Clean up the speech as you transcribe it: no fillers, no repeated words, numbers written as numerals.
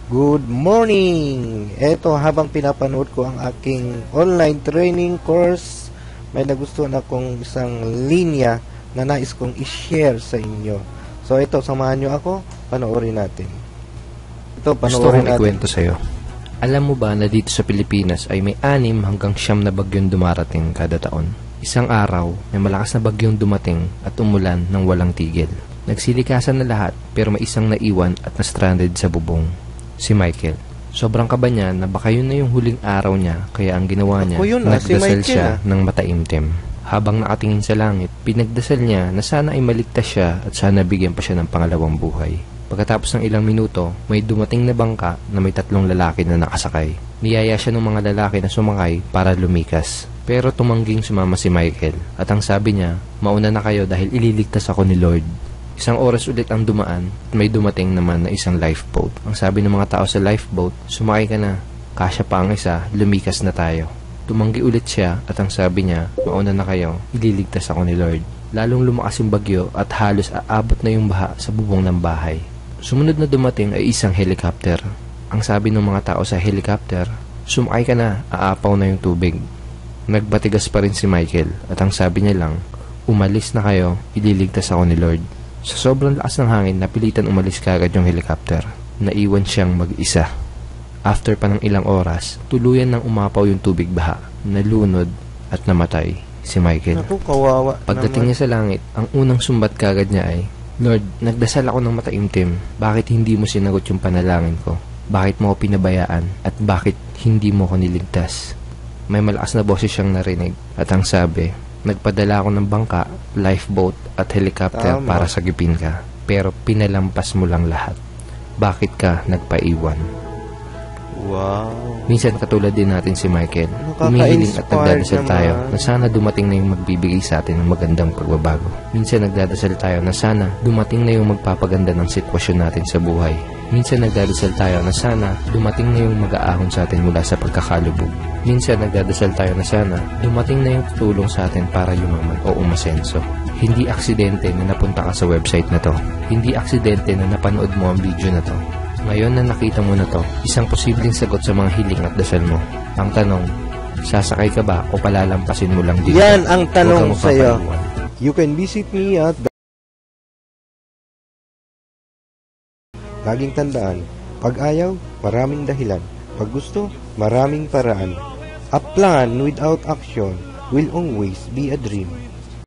Good morning! Eto, habang pinapanood ko ang aking online training course, may nagustuhan akong isang linya na nais kong i-share sa inyo. So ito, samahan nyo ako, panoorin natin. Ito, panoorin natin. Gusto kong ikwento sa'yo. Alam mo ba na dito sa Pilipinas ay may 6 hanggang 9 na bagyong dumarating kada taon? Isang araw, may malakas na bagyong dumating at umulan ng walang tigil. Nagsilikasan na lahat pero may isang naiwan at na-stranded sa bubong. Si Michael. Sobrang kaba niya na baka yun na yung huling araw niya, kaya ang ginawa niya, nagdasal siya ng mataimtim. Habang nakatingin sa langit, pinagdasal niya na sana ay maligtas siya at sana bigyan pa siya ng pangalawang buhay. Pagkatapos ng ilang minuto, may dumating na bangka na may 3 lalaki na nakasakay. Niyaya siya ng mga lalaki na sumakay para lumikas. Pero tumangging sumama si Michael at ang sabi niya, mauna na kayo dahil ililigtas ako ni Lord. Isang oras ulit ang dumaan at may dumating naman na isang lifeboat. Ang sabi ng mga tao sa lifeboat, sumakay ka na, kasya pa ang isa, lumikas na tayo. Tumanggi ulit siya at ang sabi niya, mauna na kayo, ililigtas ako ni Lord. Lalong lumakas yung bagyo at halos aabot na yung baha sa bubong ng bahay. Sumunod na dumating ay isang helicopter. Ang sabi ng mga tao sa helicopter, sumakay ka na, aapaw na yung tubig. Nagbatigas pa rin si Michael at ang sabi niya lang, umalis na kayo, ililigtas ako ni Lord. Sa sobrang lakas ng hangin, napilitan umalis kaagad yung helicopter. Naiwan siyang mag-isa. After pa ng ilang oras, tuluyan nang umapaw yung tubig baha. Nalunod at namatay si Michael. Naku, kawawa Pagdating niya sa langit, ang unang sumbat kaagad niya ay, Lord, nagdasal ako ng mataimtim. Bakit hindi mo sinagot yung panalangin ko? Bakit mo ako pinabayaan? At bakit hindi mo ako niligtas? May malakas na boses siyang narinig at ang sabi, nagpadala ako ng bangka, lifeboat at helicopter para sagipin ka. Pero pinalampas mo lang lahat. Bakit ka nagpaiwan? Wow. Minsan katulad din natin si Michael, humihiling at nagdadasal tayo na sana dumating na yung magbibigay sa atin ng magandang pagbabago. Minsan nagdadasal tayo na sana dumating na yung magpapaganda ng sitwasyon natin sa buhay. Minsan nagdadasal tayo na sana dumating na yung mag-aahon sa atin mula sa pagkakalubog. Minsan nagdadasal tayo na sana dumating na yung tutulong sa atin para yumaman o umasenso. Hindi aksidente na napunta ka sa website na to. Hindi aksidente na napanood mo ang video na to. Ngayon na nakita mo na to, isang posibleng sagot sa mga hiling at dasal mo. Ang tanong, sasakay ka ba o palalampasin mo lang dito? Yan ang tanong sa'yo. You can visit me at laging tandaan, pag ayaw, maraming dahilan. Pag gusto, maraming paraan. A plan without action will always be a dream.